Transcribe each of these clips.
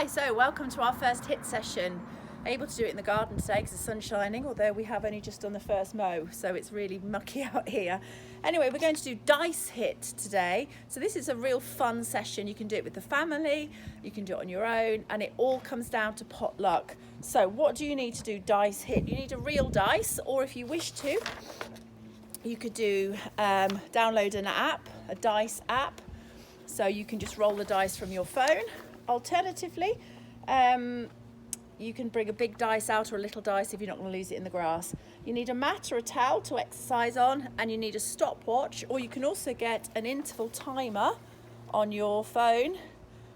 Hi, so welcome to our first HIIT session. Able to do it in the garden today because the sun's shining, although we have only just done the first mow, so it's really mucky out here. Anyway, we're going to do dice HIIT today. So this is a real fun session. You can do it with the family, you can do it on your own, and it all comes down to potluck. So what do you need to do dice HIIT? You need a real dice, or if you wish to, you could do download an app, a dice app. So you can just roll the dice from your phone. Alternatively, you can bring a big dice out or a little dice if you're not going to lose it in the grass. You need a mat or a towel to exercise on, and you need a stopwatch, or you can also get an interval timer on your phone,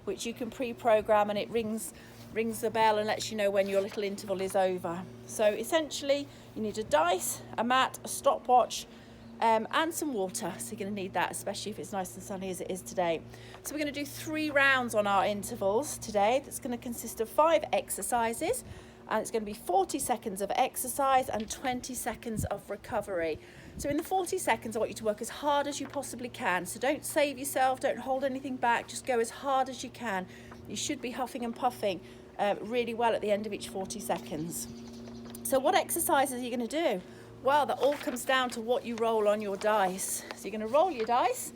which you can pre-program, and it rings the bell and lets you know when your little interval is over. So essentially, you need a dice, a mat, a stopwatch, and some water. So you're going to need that, especially if it's nice and sunny as it is today. So we're going to do 3 rounds on our intervals today. That's going to consist of 5 exercises, and it's going to be 40 seconds of exercise and 20 seconds of recovery. So in the 40 seconds, I want you to work as hard as you possibly can. So don't save yourself, don't hold anything back, just go as hard as you can. You should be huffing and puffing really well at the end of each 40 seconds. So what exercises are you going to do? Well, that all comes down to what you roll on your dice. So you're going to roll your dice,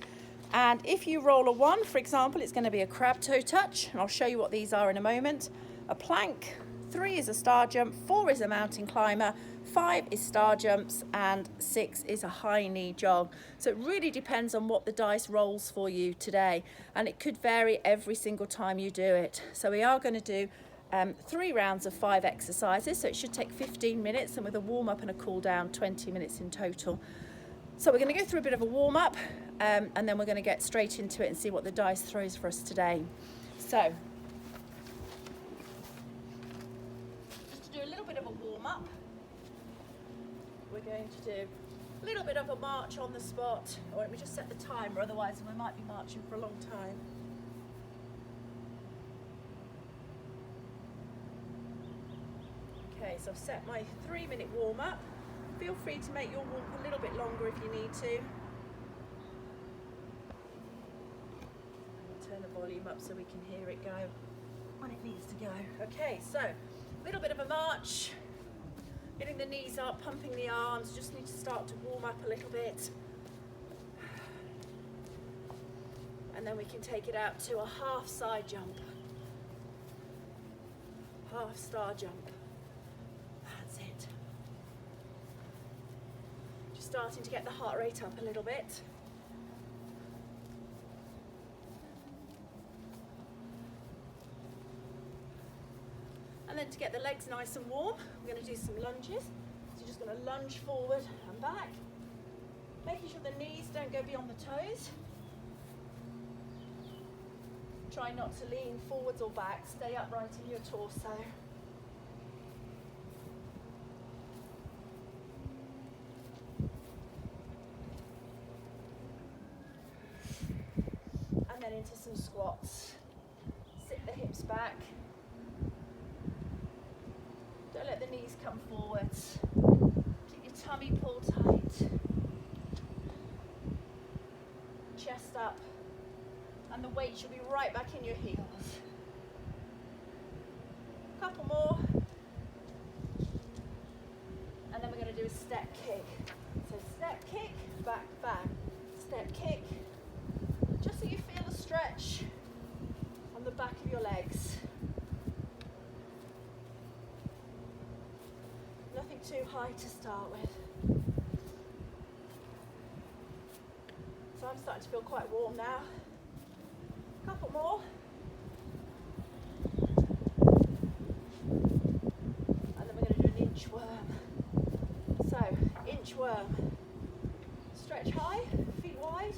and if you roll a 1, for example, it's going to be a crab toe touch, and I'll show you what these are in a moment. A plank, 3 is a star jump, 4 is a mountain climber, 5 is star jumps, and 6 is a high knee jog. So it really depends on what the dice rolls for you today, and it could vary every single time you do it. So we are going to do 3 rounds of 5 exercises, so it should take 15 minutes, and with a warm-up and a cool-down, 20 minutes in total. So we're going to go through a bit of a warm-up, and then we're going to get straight into it and see what the dice throws for us today. So, just to do a little bit of a warm-up, we're going to do a little bit of a march on the spot. Or let me just set the timer, otherwise we might be marching for a long time. Okay, so I've set my 3-minute warm-up. Feel free to make your walk a little bit longer if you need to. Turn the volume up so we can hear it go when it needs to go. Okay, so a little bit of a march, getting the knees up, pumping the arms. Just need to start to warm up a little bit. And then we can take it out to a half side jump, half star jump. That's it. Just starting to get the heart rate up a little bit. And then to get the legs nice and warm, we're going to do some lunges. So you're just going to lunge forward and back, making sure the knees don't go beyond the toes. Try not to lean forwards or back, stay upright in your torso. And then into some squats. Sit the hips back. Don't let the knees come forwards. Keep your tummy pulled tight. Chest up. And the weight should be right back in your heels. A couple more. And then we're going to do a step kick. So step kick, back, back. Step kick. Just so you feel the stretch on the back of your legs. Nothing too high to start with. So I'm starting to feel quite warm now. Couple more. And then we're going to do an inchworm. So, inchworm. Stretch high, feet wide.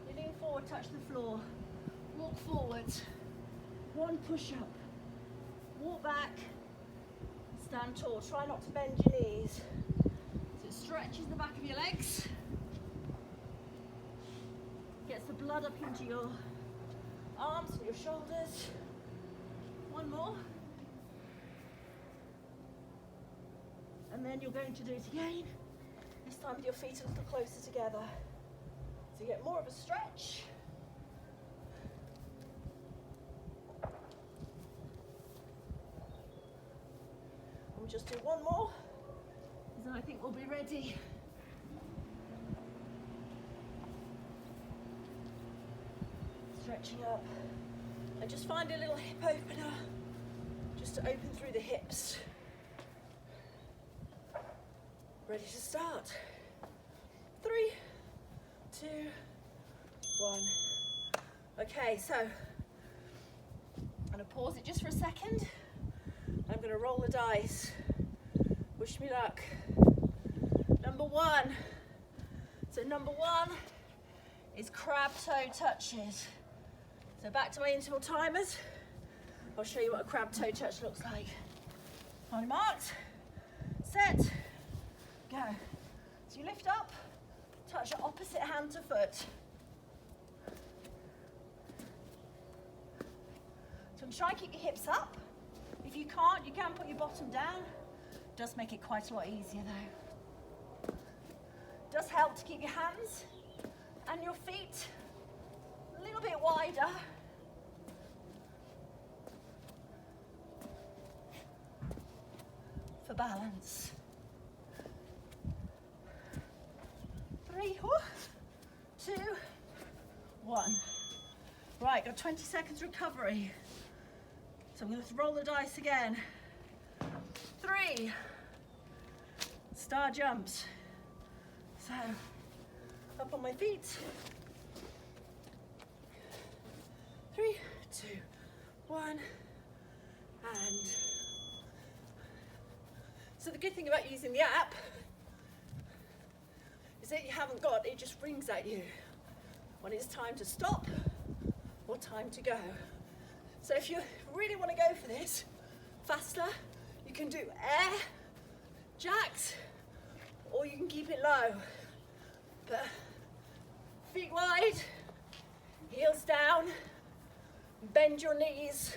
You lean forward, touch the floor. Walk forward. 1 push-up. Walk back. Stand tall. Try not to bend your knees. So it stretches the back of your legs. Gets the blood up into your arms and your shoulders. 1 more. And then you're going to do it again. This time with your feet a little closer together. So you get more of a stretch. we'll just do one more, and then I think we'll be ready. Stretching up, and just find a little hip opener, just to open through the hips. Ready to start. 3, 2, 1. Okay, so I'm going to pause it just for a second. I'm going to roll the dice. Wish me luck. Number 1. So number 1 is crab toe touches. So back to my interval timers. I'll show you what a crab toe touch looks like. On your marks, set, go. So you lift up, touch your opposite hand to foot. So try and keep your hips up. If you can't, you can put your bottom down. Does make it quite a lot easier though. Does help to keep your hands and your feet a little bit wider. For balance. 3, 2, 1. Right, got 20 seconds recovery. So I'm going to roll the dice again. 3. Star jumps. So, up on my feet. 3, 2, 1. And so the good thing about using the app is that you haven't got, it just rings at you when it's time to stop or time to go. So if you really want to go for this faster, you can do air, jacks, or you can keep it low. But feet wide, heels down, bend your knees.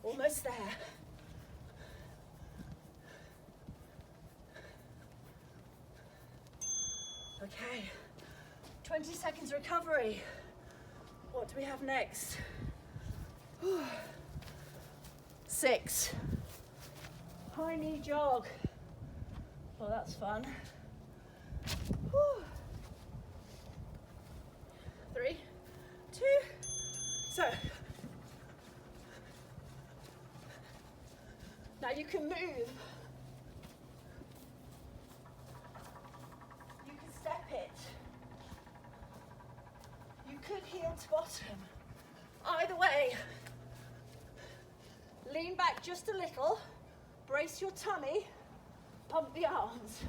Almost there. Okay, 20 seconds recovery. What do we have next? 6. High knee jog. Well, that's fun. 3, 2, so. Now you can move. You can step it. You could heel to bottom. Either way. Lean back just a little. Brace your tummy. Pump the arms.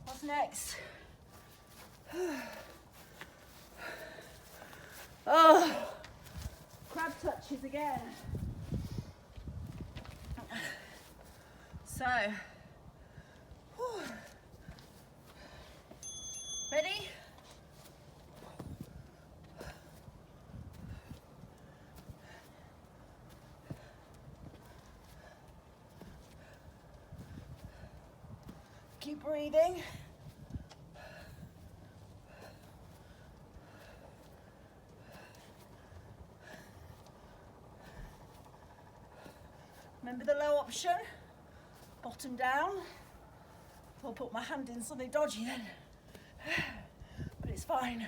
What's next? Oh, crab touches again. So, ready? Keep breathing. Remember the low option, bottom down. I'll put my hand in something dodgy then, but it's fine.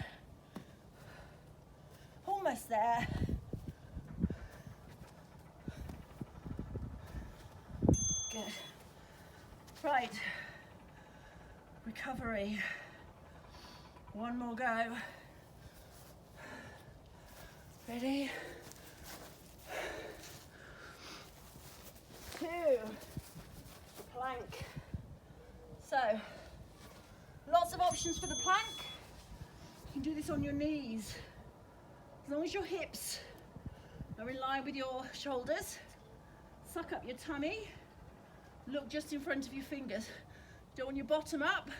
Almost there. Good. Right. Recovery. One more go. Ready? 2. Plank. So, lots of options for the plank. You can do this on your knees. As long as your hips are in line with your shoulders, suck up your tummy, look just in front of your fingers. Don't want your bottom up,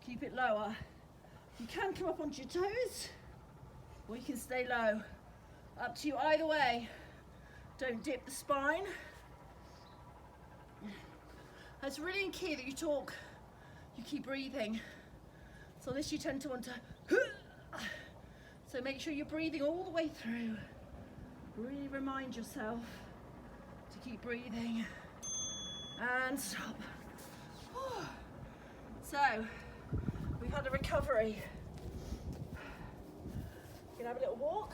keep it lower. You can come up onto your toes, or you can stay low. Up to you either way. Don't dip the spine. It's really key that you keep breathing. So this you tend to want to, so make sure you're breathing all the way through. Really remind yourself to keep breathing. And stop. So, we've had a recovery. You can have a little walk.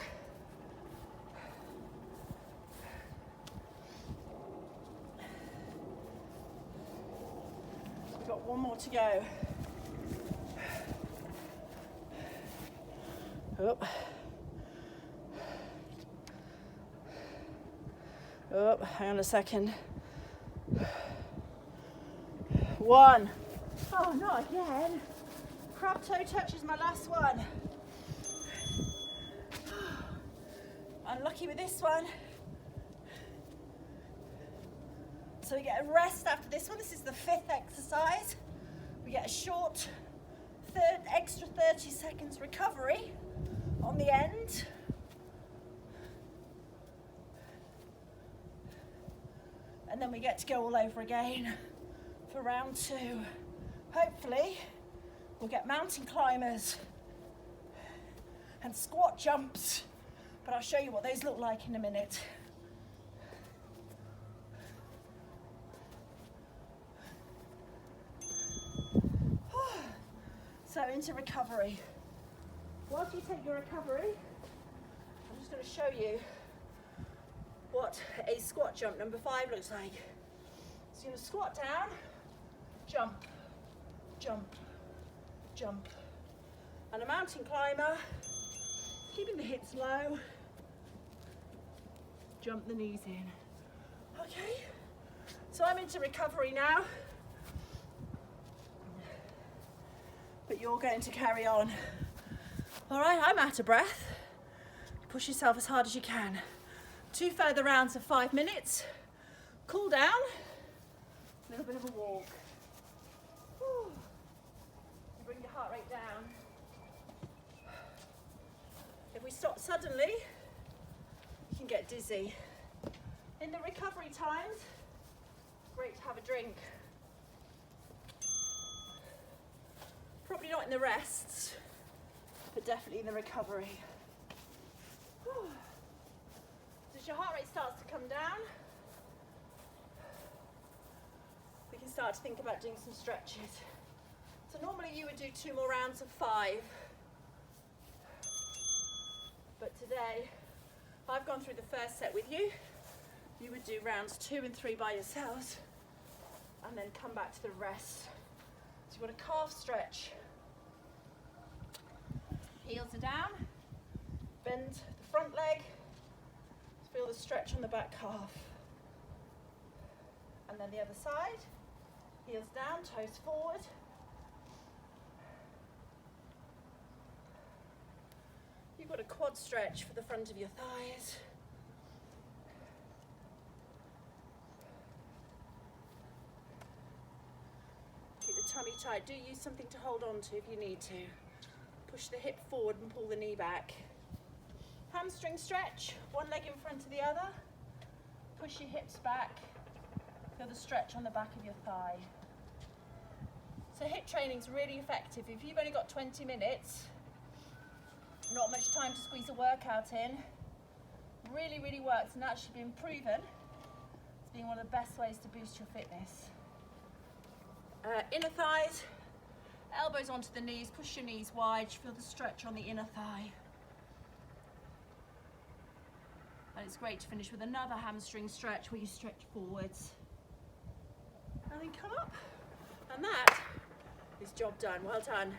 We've got one more to go. Up. Up, hang on a second. 1. Oh, not again. Crab toe touch is my last one. Unlucky with this one. So we get a rest after this one. This is the 5th exercise. We get a short extra 30 seconds recovery on the end. And then we get to go all over again for round 2. Hopefully, we'll get mountain climbers and squat jumps, but I'll show you what those look like in a minute. So into recovery. Whilst you take your recovery, I'm just going to show you what a squat jump number 5 looks like. So you're going to squat down, jump, jump, jump. And a mountain climber, keeping the hips low, jump the knees in. Okay, so I'm into recovery now, but you're going to carry on. All right, I'm out of breath. Push yourself as hard as you can. 2 further rounds of 5 minutes. Cool down, a little bit of a walk. Whew. You bring your heart rate down. If we stop suddenly, you can get dizzy. In the recovery times, great to have a drink. Probably not in the rests, but definitely in the recovery. Whew. As your heart rate starts to come down, we can start to think about doing some stretches. So normally you would do 2 more rounds of 5. But today, I've gone through the first set with you. You would do rounds 2 and 3 by yourselves, and then come back to the rest. So you've got a calf stretch. Heels are down, bend the front leg, feel the stretch on the back calf. And then the other side, heels down, toes forward. You've got a quad stretch for the front of your thighs. Keep the tummy tight. Do use something to hold on to if you need to. Push the hip forward and pull the knee back. Hamstring stretch, one leg in front of the other. Push your hips back. Feel the stretch on the back of your thigh. So HIIT training is really effective. If you've only got 20 minutes, not much time to squeeze a workout in, really, really works, and actually been proven as being one of the best ways to boost your fitness. Inner thighs, elbows onto the knees, push your knees wide, feel the stretch on the inner thigh. And it's great to finish with another hamstring stretch where you stretch forwards. And then come up. And that is job done. Well done.